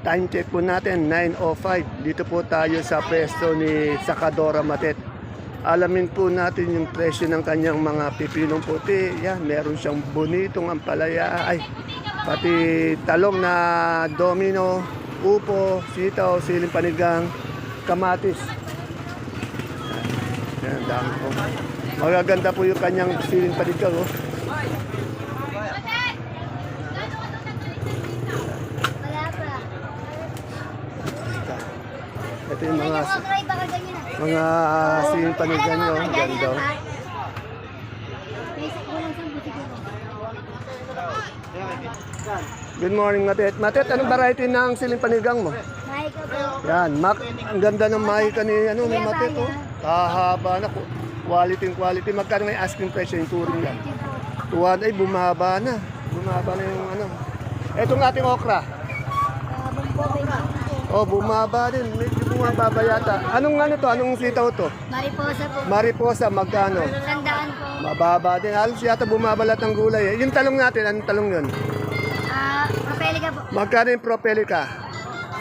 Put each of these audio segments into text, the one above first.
time check po natin, 9:05. Dito po tayo sa pwesto ni Sakadora Matet. Alamin po natin yung presyo ng kanyang mga pipinong puti. Yan, meron siyang bonitong ampalaya. Ay, pati talong na domino, upo, sitaw, siling panigang, kamatis. Yan, dami po. Magaganda po yung kanyang siling panigang. Oh. Ito yung mga siling panigang nyo. Ganda. Oh. Good morning, Matet. Matet, anong variety ng siling panigang mo? Mahika po. Yan, ang ganda ng mahika ni, ni Matet. Oh. Kahaba na. Quality. Magkano may asking price yung touring lang? Tuwan ay bumaba na. Bumaba na yung ano. Etong ating okra. Oh, bumaba din. Medyo bumaba yata. Anong ano to? Anong sitaw to? Mariposa po. Mariposa, magkano? Sandaan po. Mababa din. Halos yata bumaba lahat ng gulay. Eh. Yung talong natin, anong talong yun? Propelica po. Magkano yung propelica?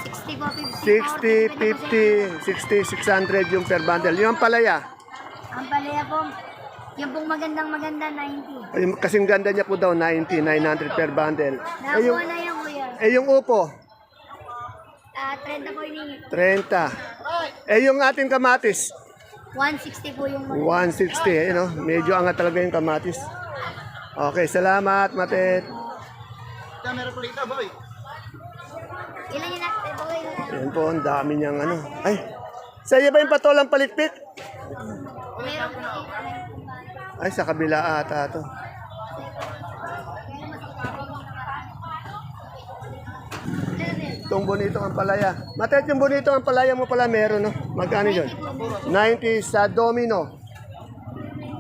60 po, 60, 50, 60, 600 yung per bundle. Yung palaya? Ang palaya po, yung pong maganda, 90. Yung kasing ganda niya po daw, 90, 900 per bundle. Nakakuha na yan, kuya. Yung upo? 30 po ini. 30. Yung ating kamatis? 160 po yung 160. No? Medyo angat talaga yung kamatis. Okay, salamat, Matet. Ilan yun natin po, Yan po, ang dami niyang ano. Ay, sa'yo ba yung patolang palikpik? Meron po. Ay, sa kabila ata to. Itong bonito ang palaya. Matet, yung bonito ang palaya mo pala meron, no? Magkano yun? 90 sa domino.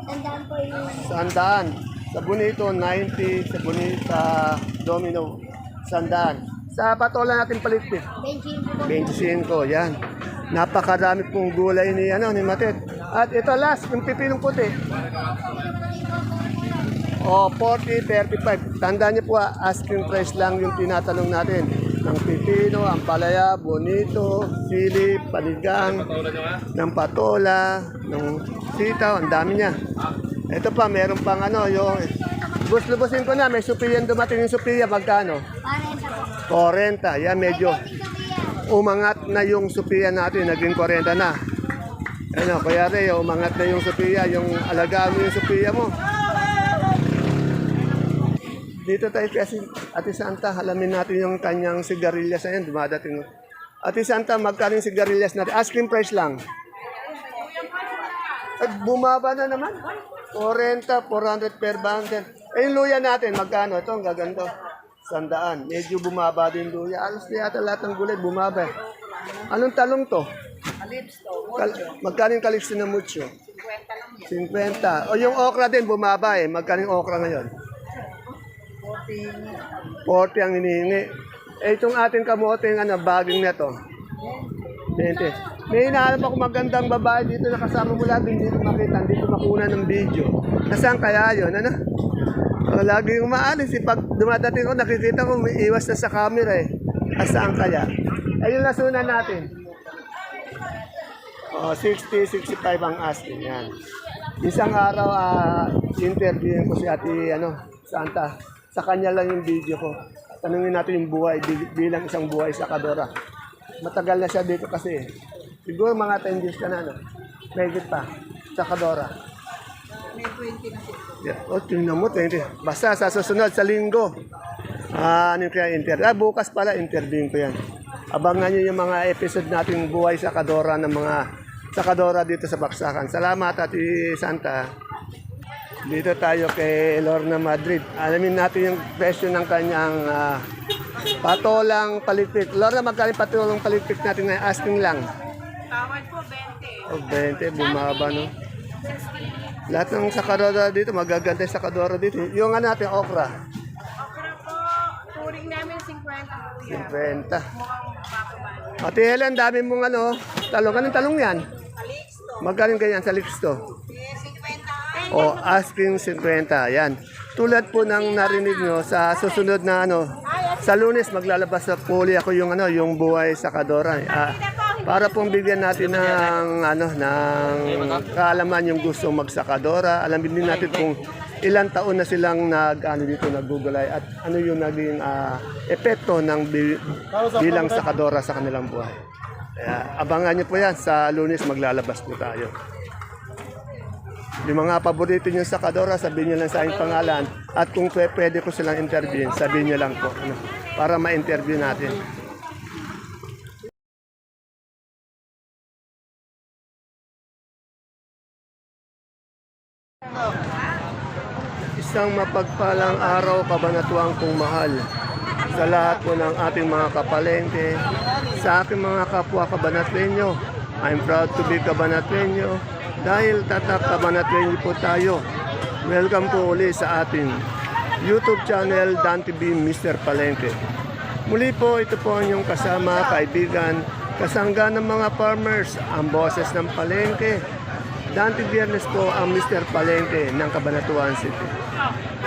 Sandaan po yung Sandaan. Sa bonito, 90. Sa bonito, sa domino, sandaan. Sa patola natin palikpik. 25 po. 25, yan. Napakarami pong gulay ni, ni Matet. At ito last, yung pipinong puti. O, 40, 35. Tandaan niyo po, asking price lang yung tinatanong natin. Ng pipino, ampalaya, bonito, sili, panigang, ng patola, ng sitaw, ang dami niya. Ito pa, meron pang yung bus-lubusin ko na, may supiyan dumating yung supiya, magkano? 40 po. 40, yan medyo umangat na yung supiya natin, naging 40 na. Kaya rin, umangat na yung supiya, yung alagaan mo yung supiya mo. Dito tayo kasi, Ate Santa, alamin natin yung kanyang sigarilyas na yan, dumadating. Ate Santa, magkano yung sigarilyas natin? Asking price lang. At bumaba na naman. 40, 400 per bundle. Yung luya natin, magkano? Ito, ang gaganda. 100. Medyo bumaba din luya. Alos na yata lahat ng gulay, bumaba. Anong talong to? Magkano yung kalipso na mucho? 50. O yung okra din, bumaba eh. Magkano yung okra ngayon? 40 ang hinihingi. Itong ating kamoteng baging na to. 20. May hinahanap ako magandang babae dito na kasama mo lahat. Hindi ko makita, hindi ko makuna ng video. Nasaan kaya yun? Lagi yung maalis. Pag dumadating ko, nakikita ko may iwas na sa camera eh. Nasaan kaya? Ayun lasunan natin. 60, 65 ang asking. Yan. Isang araw, interviewin ko si Ate Santa. Sa kanya lang yung video ko. Tanungin natin yung buhay bilang isang buhay sa Sakadora. Matagal na siya dito kasi. Siguro mga 10 years ka na, Medyo pa. Sa Sakadora. May 20 na po. Yeah. Tingnan mo, 20. Basta sa susunod, sa linggo. Kaya interview? Bukas pala, interviewin ko yan. Abangan nyo yung mga episode nating buhay sa Sakadora ng mga Sakadora dito sa Baksakan. Salamat, Ate Santa. Dito tayo kay Lorna Madrid. Alamin natin yung presyo ng kanyang patolang palikpik. Lorna, magkano patolang palikpik natin ngayon? Asking lang. Tawad po, 20. 20, bumaba, no? Lahat ng Sakadora dito, magaganda yung Sakadora dito. Yung natin, okra. Okra po, turing namin 50 po yan. 50. Mukhang bababa. Ate Helen, dami mong talong. Anong talong yan? Calixto. Magkano ganyan sa Lixto? 50. O asking 50, yan. Tulad po ng narinig nyo sa susunod na Sa Lunes maglalabas sa puli ako yung yung buhay sa Kadora. Para pong bigyan natin ng kaalaman yung gusto magsakadora. Alamin din natin kung ilang taon na silang naggugulay at ano yung naging epekto ng bilang sakadora sa kanilang buhay. Kaya abangan niyo po yan, sa Lunes maglalabas po tayo. Yung mga paborito niyo sa Kadora, sabihin niyo lang sa aking pangalan. At kung pwede ko silang interviewin, sabihin niyo lang po. Para ma-interview natin. Isang mapagpalang araw, kabanatuang kong mahal. Sa lahat po ng ating mga kapalengke, sa aking mga kapwa kabanatwenyo, I'm proud to be kabanatwenyo. Dahil tatak kabanatwenyo po tayo. Welcome po uli sa ating YouTube channel, Dan TV Mr. Palengke. Muli po, ito po ang inyong kasama, kaibigan, kasangga ng mga farmers, ang boses ng palengke. Dante Biyernes po ang Mr. Palengke ng Cabanatuan City.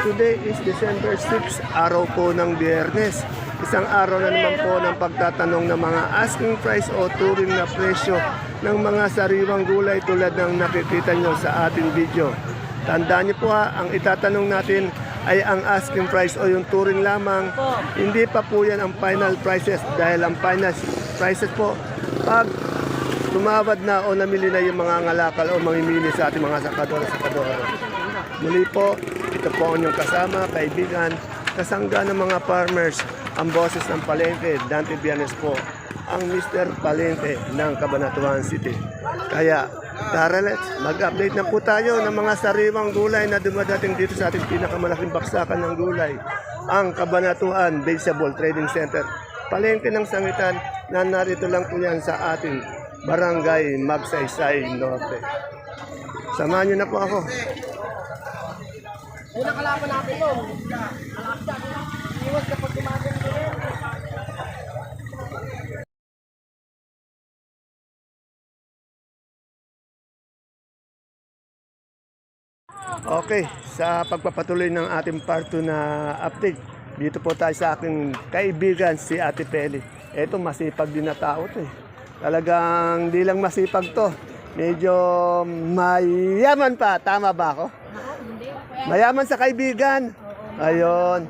Today is December 6, araw po ng Biyernes. Isang araw na naman po ng pagtatanong ng mga asking price o turing na presyo ng mga sariwang gulay tulad ng nakikita nyo sa ating video. Tandaan niyo po ang itatanong natin ay ang asking price o yung turing lamang. Hindi pa po yan ang final prices dahil ang final prices po pag tumawad na o namili na yung mga ngalakal o mamimili sa ating mga sakadora. Muli po, ito po ang inyong kasama, kaibigan, kasangga ng mga farmers, ang boses ng palengke, Dante Biyernes po, ang Mr. Palengke ng Cabanatuan City. Kaya, tara let's, mag-update na po tayo ng mga sariwang gulay na dumadating dito sa ating pinakamalaking baksakan ng gulay, ang Cabanatuan Vegetable Trading Center. Palengke ng sangitan na narito lang po yan sa ating Barangay Magsaysay Norte. Samahan niyo na po ako. Unang kalaban natin mo. Iwas kapag tumagal ko rin. Okay, sa pagpapatuloy ng ating part 2 na update, dito po tayo sa aking kaibigan si Ate Peli. Ito, masipag din na tao to eh. Talagang di lang masipag to. Medyo mayaman pa. Tama ba ako? Mayaman sa kaibigan. Ayun.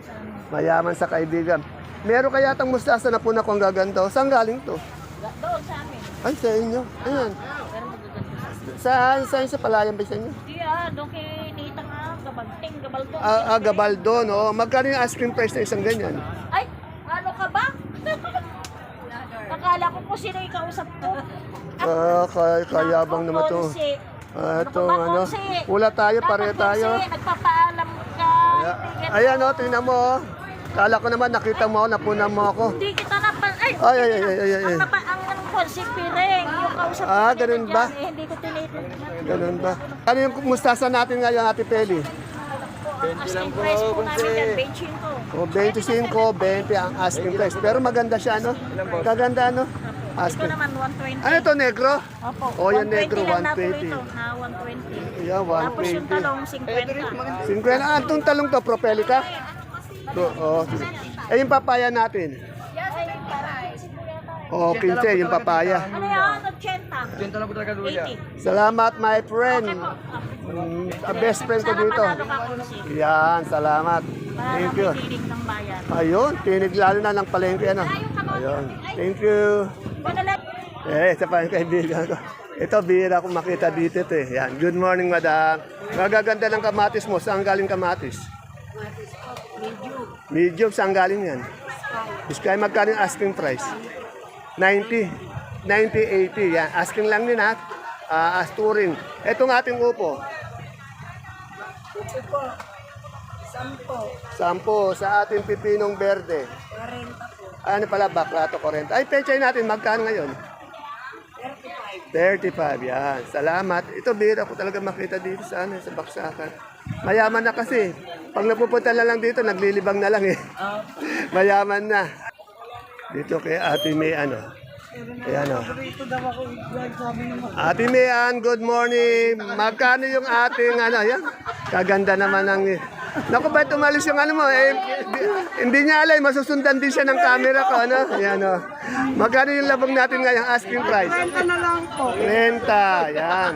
Mayaman sa kaibigan. Meron kaya tang mustasa na po na kung gaganto. Saan galing to? Doon sa amin. Ay, sa inyo. Ayan. Pero magaganda. Saan sa palayan ba sa inyo? Di doon kay Nita nga, gabanting, gabaldo. Gabaldo, no? Magkano yung ice cream price na isang ganyan? Ay, ano ka ba? Akala ko kung sino yung kausap ko. Kayabang naman to. Ito, Wala tayo, pare tayo. Nagpapaalam ka. Ayan, tingnan mo. Kala ko naman, nakita mo ako, napunan mo ako. Hindi kita napan. Ay. Ang si Pireng, yung kausap ko. Ganun ba? Hindi ko tinitin. Ganun ba? Ano yung mustasa natin ngayon, Ate Peli? Asking price po namin yan, 25. O, 25, 20 ang asking price. Pero maganda siya, no? Kaganda, no? Ito Asking. naman, 120. Ano to, negro? Opo. O, yan negro, 120 lang na tuloy 120. ito, na 120. Yeah, Tapos yung 120. talong, 50. 50. Itong talong to, propelica? Yung papaya natin. O, 15, yung papaya. Ano yan? 80. 80 lang po talaga luya. 80. Salamat, my friend. Best friend ko Sana dito. panalo ka kung Yan, salamat. Para Thank you. may tinig ng bayan. Ayun, tinig lalo na ng palengke, ano? Ayun, thank you. Madala. Isa pa yung kaibigan ko. Ito, bihira akong makita dito ito eh. Yan, good morning, madam. Magaganda ng kamatis mo. Saan galing kamatis? Medium. Saan galing yan? Iskay, magkano yung asking price? 90. 90, 80. Yan, asking lang din ha. Asturing. Itong ating upo. 10 sa ating pipinong berde. 40 po. Ano pala, baklato, 40. Ay, pechay natin, magkano ngayon? 35, yan. Salamat. Ito, bihira ko talaga makita dito sa baksakan. Mayaman na kasi. Pag napupunta na lang dito, naglilibang na lang eh. Mayaman na. Dito kay Ate May, Ayan o. Ate Mayan, good morning. Magkano yung ating yan? Kaganda naman ng Naku, ba't umalis yung ano mo? Hindi niya alam, masusundan din siya ng camera ko, ano? Yan, o. Magkano yung labong natin ngayon, asking price? 30 na lang po. 30, yan.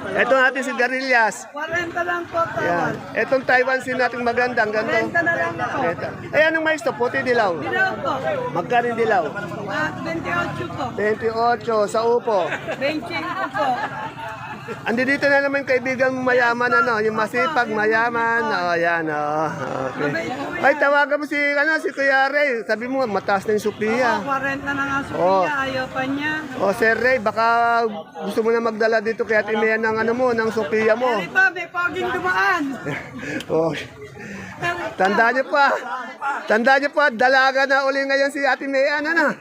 Ito natin si Garillas. 40 lang po, Yan. Etong Taiwan sin natin maganda, ang ganda. 30 na lang po. Ito. Ay, anong mais to? Puti dilaw. Dilaw po. Magkano yung dilaw? 28 po. 28 sa upo. 25 po. Andi dito na naman kaibigan mayaman, ano, yung masipag, mayaman. O, yan, o. Okay. Ay, tawagan mo si, ano, si Kuya Ray. Sabi mo, mataas na yung Sophia. 40 na nga Sophia, Oh. ayaw pa niya. O, Sir Ray, baka gusto mo na magdala dito kaya Timea ng, ano mo, ng Sophia mo. Di ba, may paging dumaan. Oh. Tandaan niyo pa. Tandaan niyo pa, dalaga na uli ngayon si Ate Mayan, ano?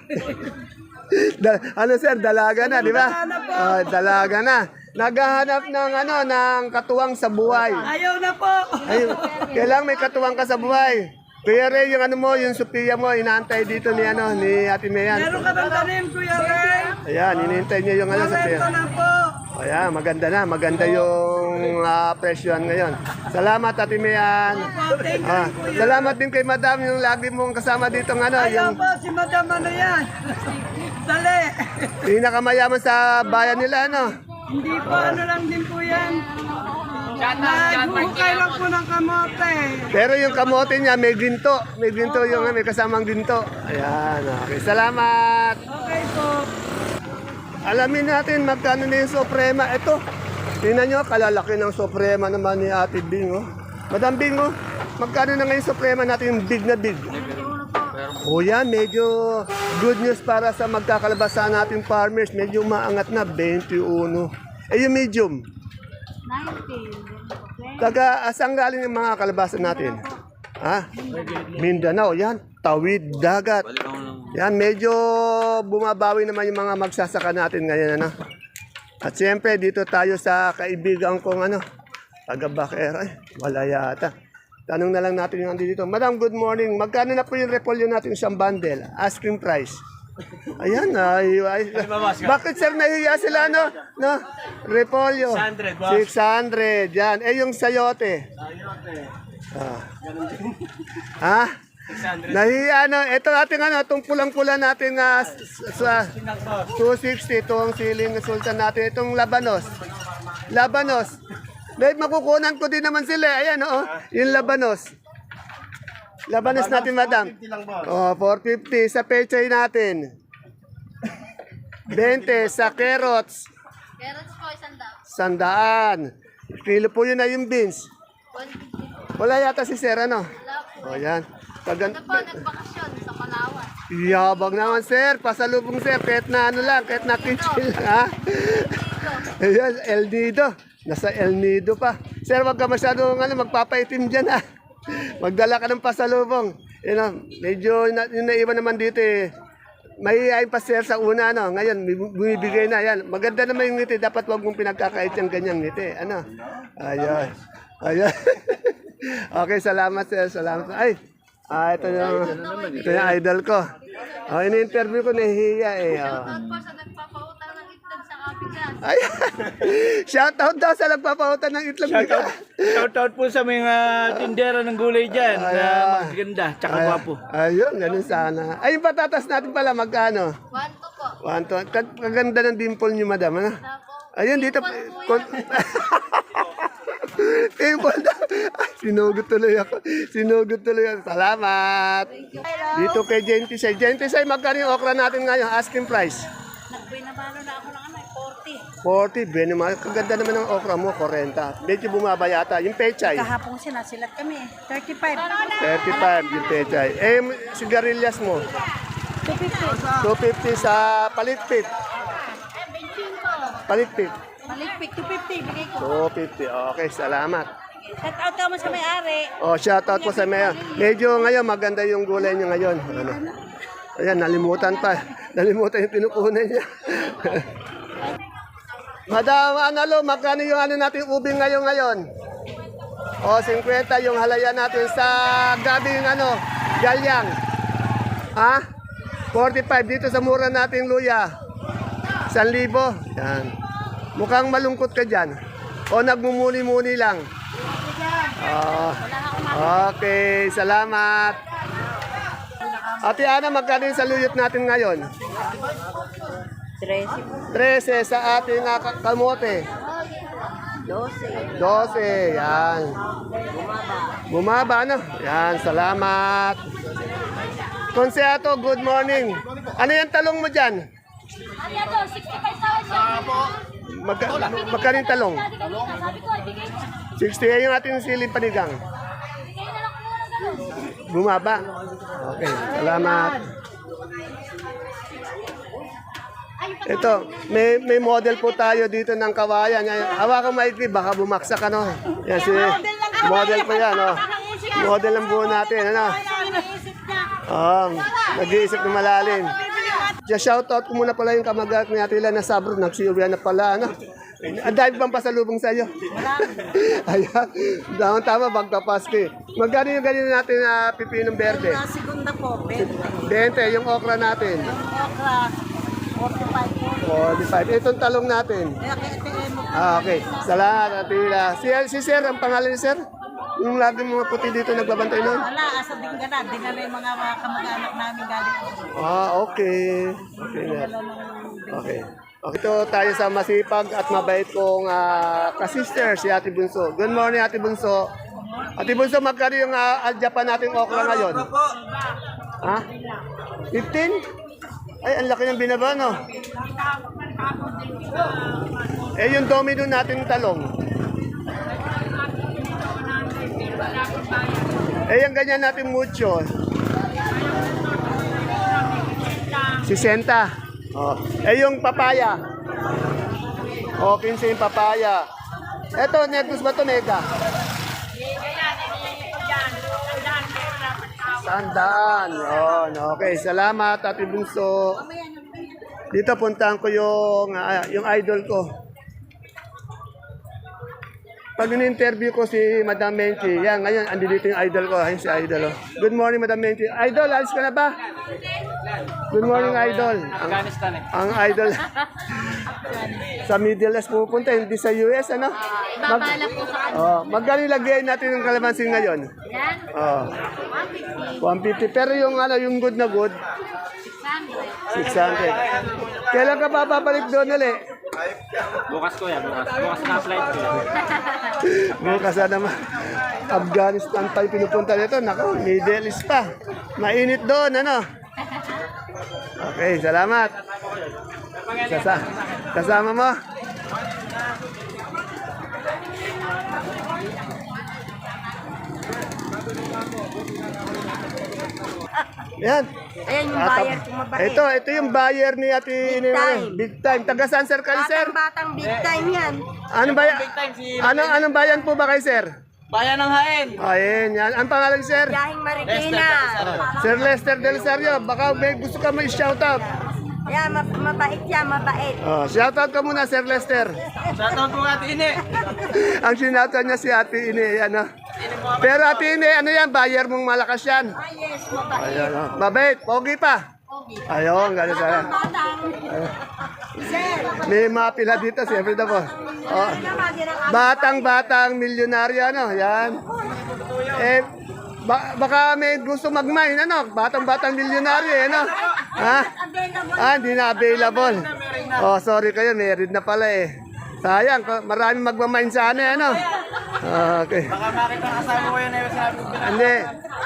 Ano sir, dalaga na, di ba? Oh, dalaga na. Naghahanap ng ano, ng katuwang sa buhay. Ayaw na po. Ayun, kailangan may katuwang ka sa buhay. Kuya Ray, yung ano mo, yung Sophia mo, inaantay dito ni ano, ni Ate Mayan. Meron ka bang tanim, Kuya Ray? Ayan, inintay niya yung ano, 40 Sophia. na po. Ayan, maganda na. Maganda yung presyon ngayon. Salamat, Ate Mayan. Thank you, Kuya. Salamat din kay Madam yung lagi mong kasama dito ng ano, Ayaw yung po, si Madam ano yan. Dali. pinakamayaman sa bayan nila, ano. Hindi po, ano lang din po yan. Naghuhukay lang po ng kamote. Pero yung kamote niya may ginto. May ginto yung may kasamang ginto. Ayan, okay. Salamat. Okay po. Alamin natin magkano na yung Suprema. Ito, tingnan nyo, kalalaki ng Suprema naman ni Ate Bing. Oh. Madam Bing, oh, magkano na ngayon Suprema natin yung big na big? O yan, medyo good news para sa magkakalabasa nating farmers. Medyo maangat na, 21. Eh yung medium, 19. taga asang galing yung mga kalabasa natin? Ha? Mindanao, yan, tawid, dagat. Yan, medyo bumabawi naman yung mga magsasaka natin ngayon, ano? At siyempre, dito tayo sa kaibigan kong, ano, taga Bakera. Ay, wala yata. Tanong na lang natin yung andi dito. Madam, good morning. Magkano na po yung repolyo natin isang bundle? Asking price. Ayan, bakit sir nahiya sila, no? No? Repolyo. 600, yan. Eh, yung sayote. Ah. Ha? Nahiya, no? Ito ating, ano, itong pulang-pula natin sa 260, itong siling sultan natin. Itong labanos. Labanos. Dahil makukunan ko din naman sila. Ayan, oo. Yung labanos. Labanos natin, madam. Oh, 450 sa pechay natin. 20 sa carrots. Carrots po, 100. 100. Kilo po yun na yung beans. 150. Wala yata si Sir, ano? Wala po. O, yan. Ito po, nagbakasyon sa Palawan. Yabang naman, Sir. Pasalubong, Sir. Kahit na ano lang, kahit na kitchen lang, ha? Ayan, El Nido. Nasa El Nido pa. Sir, wag ka masyadong magpapaitim dyan, ha? Magdala ka ng pasalubong. Medyo yung naiwan naman dito, eh. Mahihayin pa, Sir, sa una, ano? Ngayon, bumibigay na. Yan. Maganda naman yung ngiti. Dapat wag mong pinagkakait yung ganyang ngiti. Ano? Ayun. Ayun. Okay, salamat, Sir. Salamat. Ay, ito yung idol ko. Oh, ini-interview ko, nahihiya, eh. Oh. Shoutout po sa nagpapautang ng itlog sa kapigan. Ay, shoutout daw sa nagpapahutan ng itlog. Shoutout po sa mga tindera ng gulay dyan na magaganda, tsaka gwapo. Ayun, ganun sana. Ay, yung patatas natin pala, magkano? 1 to po. Kaganda ng dimple niyo, madam. Ano? Tapos, Ayun, dito. Dimple daw. Ay, sinugot tuloy ako. Sinugot tuloy ako. Salamat. Dito kay Gentisay. Gentisay, magkano yung okra natin ngayon? Asking price. nagbinabalo na ako ng 40, 40. ben naman. Kaganda naman ng okra mo, 40. Medyo bumaba yata. Yung pechay, Kahapon sinasilat kami. 35. 35 yung pechay. Eh, sigarilyas mo, 250. 250 sa palitpit. Palitpit, Maligpik, 250. Bigay ko. 250. Okay, salamat. Shout out ka mo sa may-ari. Oh, shoutout po sa mayor. Medyo ngayon, maganda yung gulay niya ngayon. Ano? Ayan, nalimutan pa. Nalimutan yung pinupunan niya. Madam, Analo, magkano yung ano natin ubing ngayon? O, 50 yung halaya natin sa gabing ano, galyang. Ha? 45 dito sa mura nating luya. 1,000. Yan. Mukhang malungkot ka dyan. O nagmumuni-muni lang. Oh, okay, salamat. Ate Ana, magkano yung saluyot natin ngayon? 13 sa ating kamote. 12, yan. Bumaba, ano? Yan, salamat. Konseato, good morning. Ano yung talong mo dyan? Ano ito? 65,000. Magkano yung talong? Sabi ko, ibigay mo. 60 yung ating siling panigang. Ibigay na lang muna ng ganun. Bumaba. Okay, salamat. Ito, may model po tayo dito ng kawayan. Hawakan maikli, baka bumaksak ano. Yan si model po yan. Oh. Model ang buo natin. Ano? Nag-iisip na malalim. Just shoutout ko muna pala yung kamag-anak ni Ate Ila na sabro. Nagsiuwian na pala. Ano? Ang dahil bang pasalubong sa iyo? Ayan. Tama, magkapaski. Magkano yung ganyan natin na pipinong berde? Segunda po, 20, yung okra natin. okra, 45. 45 po. Itong talong natin. mo. Okay. Salamat, Atila. Si Sir, ang pangalan ni Sir? Yung lagi mga puti dito nagbabantay nun? Wala, asa din ka na. Dinala yung mga kamag-anak namin galing. Okay. Okay na. Okay. Okay, ito tayo sa masipag at mabait kong kasister, si Ate Bunso. Good morning, Ate Bunso. Ate Bunso, magkano yung aljapan nating okra ngayon? Ha? 15? Ay, ang laki ng binaba, no? Eh, yung domino natin talong. Eh, yung ganyan natin mucho. 60. Oh. Eh, yung papaya. Oh, 15 yung papaya. Eto, negus ba ito, nega? Sandaan. Oh, okay. Salamat, Ate Bunso. Dito puntahan ko yung idol ko. Pag in-interview ko si Madam Menchi, yan, ngayon, andi dito yung idol ko. Ayun si idol. Oh. Good morning, Madam Menchi. Idol, alis ka na ba? Good morning, idol. Ang idol. Sa Middle East pupunta, hindi sa US, ano? Ibabalak po sa Magkano lagay natin ng kalamansi ngayon? yan. Oh, 150. Pero yung yung good na good, 600. Kailan ka babalik doon ulit? Bukas ko yan, bukas na flight ko. Bukas na naman. Afghanistan pa yung pinupunta nito. Naku, Middle East pa. Mainit doon, ano? Okay, salamat. Kasama mo? Yan. Ayan yung buyer kung mabait. Ito yung buyer ni Ate Big time. Big time. Taga saan, sir, kayo, sir? Batang big time yan. Anong bayan? Anong bayan po ba kay sir? Bayan ng Hain. Ayun, yan. Ang pangalan, sir? Dahing Marikina. Sir Lester Del Sario. Baka may gusto ka may shoutout. Yan, mabait yan, mabait. Shoutout ka muna, Sir Lester. Shoutout po Ate Ine. Ang sinoutout niya si Ate Ine. Ano? Pero Ate Ine, ano yan? Buyer mong malakas yan. Yes, mabait. Ayan, mabait. Pogi pa. Ayun, ganun sana. May mga pila dito, siyempre na po. Batang milyonaryo, ano? Yan. Eh, baka may gusto mag-mine, ano? Batang milyonaryo, ano? Ha? Hindi na available. Oh, sorry kayo, meron na pala eh. Sayang, maraming magmamine sana, ano? Okay. Baka makita kasama ko yun na yung sinabi ko. Hindi.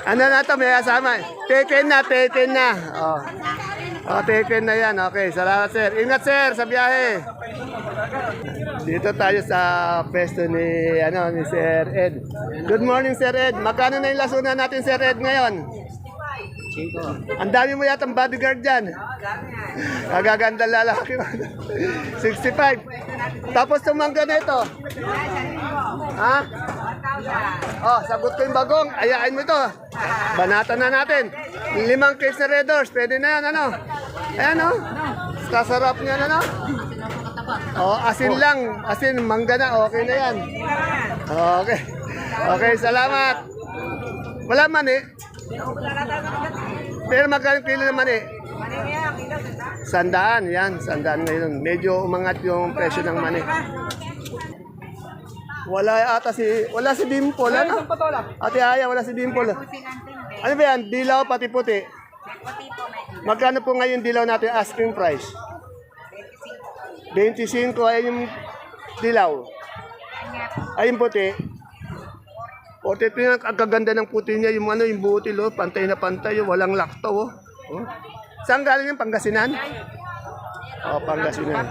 Ano na to, may kasama. Taken na. Taken na yan. Okay, salamat sir. Ingat sir sa biyahe. Dito tayo sa pwesto ni Sir Ed. Good morning Sir Ed. Magkano na yung lasunan natin Sir Ed ngayon? Ang dami mo yata ang bodyguard dyan. Kagaganda lalaki. 65. Tapos tumangga na ito. Ha? Sagot ko yung bagong. Ayain mo ito. Banatan na natin. 5 case na Red Doors. Pwede na yan, ano? Ayan, oh. Kasarap niya, ano? Asin lang. Asin, mangga na. Okay na yan. Okay. Okay, salamat. Wala man eh. Pero magkano kilo naman eh? 100, yan. 100 ngayon. Medyo umangat yung presyo ng mani. Wala si Dimple, ano? Ate Aya, wala si Dimple. Ano ba yan? Dilaw pati puti. Magkano po ngayon dilaw natin asking price? 25 ay yung dilaw. Ay yung puti. Puti ito yung ang kaganda ng puti niya, yung ano, yung butil, oh, pantay na pantay, oh, walang lakto, oh. Oh. Saan galing yung Pangasinan? Oh, Pangasinan.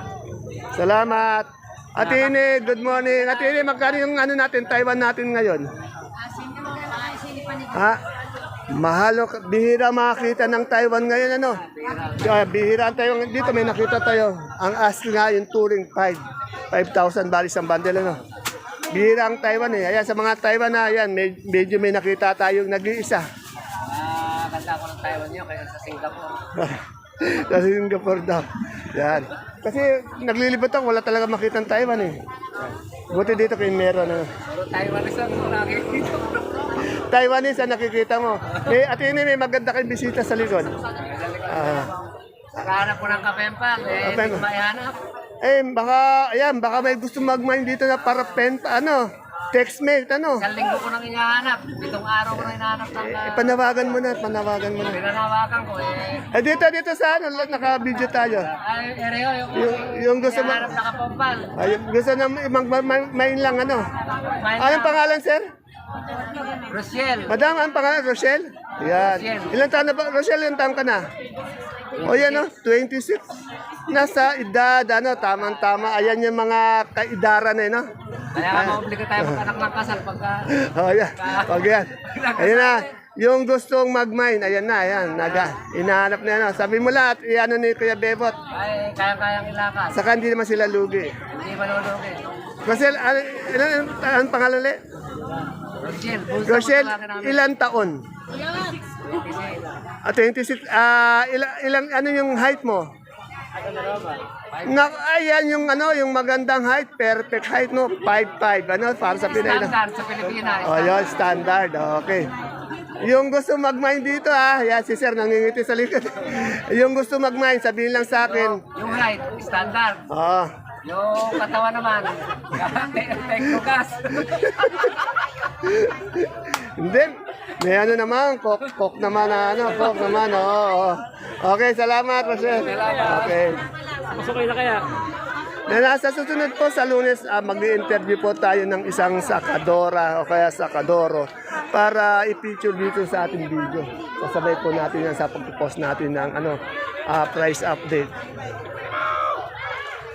Salamat. Atine, good morning. Atine, magkano yung ano natin, Taiwan natin ngayon? Ha? Mahal, bihira makakita ng Taiwan ngayon, ano? Bihira tayo, dito may nakita tayo. Ang ask nga yung touring 5,000 balis ang bundle, ano? Bihira ang Taiwan eh. Ayan, sa mga Taiwan na, ayan, medyo may nakita tayong nag-iisa. Ganda ko ng Taiwan nyo kaya sa Singapore. Sa Singapore daw. Yan. Kasi naglilibot ako, wala talaga makita ng Taiwan eh. Buti dito kayo meron. Ano. Puro Taiwanese ang nakikita. Taiwanese ang nakikita mo. At ini may maganda kayong bisita sa likod. Nakahanap ko ng kapempal. Hindi ko maihanap. Baka may gusto mag-mine dito na para textmate, ano. Isang linggo ko nang hinahanap. 7 araw ko nang hinahanap ng... Panawagan mo na. Pinanawakan ko Dito sa ano, naka-video tayo. Ay, Ereo, Yung gusto mo, hinahanap na kapompal. gusto na mag-mine lang, ano. Anong pangalan, sir? Rochelle. Madam, ang pangalan, Rochelle? Yan. Ilang taon na ba? Rochelle, ilang taon ka na? O yan, no? 26. Nasa edad, ano, tamang-tama. Ayan yung mga kaidaran eh, no? Kaya nga maobliga tayo mag-anak ng kasal pagka... Oh, yan. Pag yan. Ayan na. Yung gustong mag-mine, ayan na, ayan. Inahanap na yan. No? Sabi mo lahat, iano ni Kuya Bebot. Ay, kaya-kayang ilakas. Saka hindi naman sila lugi. Hindi malulugi. Rochelle, anong pangalan ulit? Rochelle. Rochelle, ilang taon? 26. Ilang ano yung height mo? Ayan yung ano, yung magandang height, perfect height, no? 5'5", ano, para sa Pinay. Standard sa Pilipinas. Oh, yun, standard. Okay. Yung gusto mag-mine dito, yan si sir, nangingiti sa likod. Yung gusto mag-mine, sabihin lang sa akin. Yung height, standard. Oh. Yung katawan naman, teknogas. Hindi. May ano naman, kok naman, kok naman, oo. Okay, salamat, Rochelle. Okay. Masukay na kaya? Nasa susunod po sa Lunes, mag-i-interview po tayo ng isang sakadora o kaya sakadoro para i-feature dito sa ating video. Sasabay po natin yan sa pag-post natin ng price update.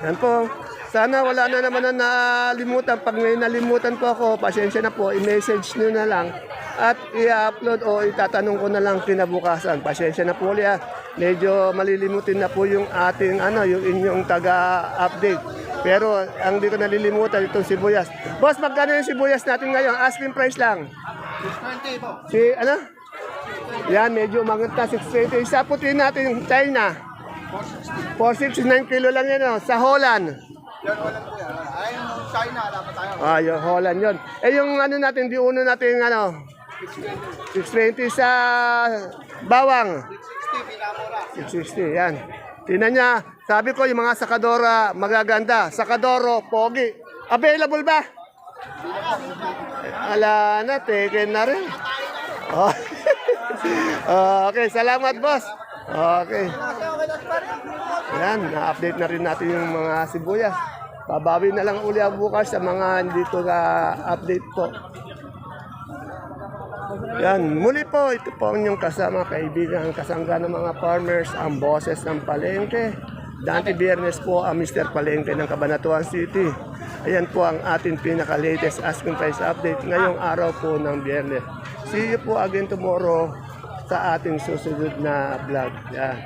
Yan po. Sana wala na naman na nalimutan. Pag may nalimutan po ako, pasensya na po, i-message nyo na lang at i-upload o itatanong ko na lang kinabukasan. Pasensya na po ulit. Medyo malilimutin na po yung ating yung inyong taga-update. Pero ang di ko nalilimutan itong sibuyas. Boss, magkano yung sibuyas natin ngayon? Asking price lang. 620 po. Yan, medyo umangat na 620. Isa putin natin yung China. 469 kilo lang yan. Sa Holland. Yan, Holland po yan. Ay, yung China, dapat tayo. Yung Holland yun. Yung natin, di uno natin 620 sa bawang. 660, pinamura. 660, yan. Tingnan niya, sabi ko yung mga sakadora magaganda. Sakadoro, pogi. Available ba? Ala na, taken na rin. Oh. Okay, salamat boss. Okay. Yan, na-update na rin natin yung mga sibuyas. Babawi na lang uli ang bukas sa mga hindi ko na-update po. Yan, muli po, ito po ang inyong kasama, kaibigan, kasangga ng mga farmers, ang boses ng palengke. Dante Biernes po ang Mr. Palengke ng Cabanatuan City. Ayan po ang ating pinaka-latest asking price update ngayong araw po ng Biyernes. See you po again tomorrow sa ating susunod na vlog. Yan.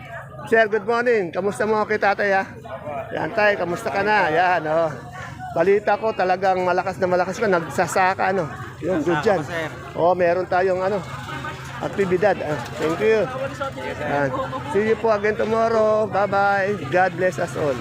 Sir, good morning. Kamusta mo kay tatay ha? Yan tay, kamusta ka na? Yan, balita ko talagang malakas na malakas ka. Nagsasaka, Yung good dyan. Meron tayong aktibidad. Thank you. Yan. See you po again tomorrow. Bye-bye. God bless us all.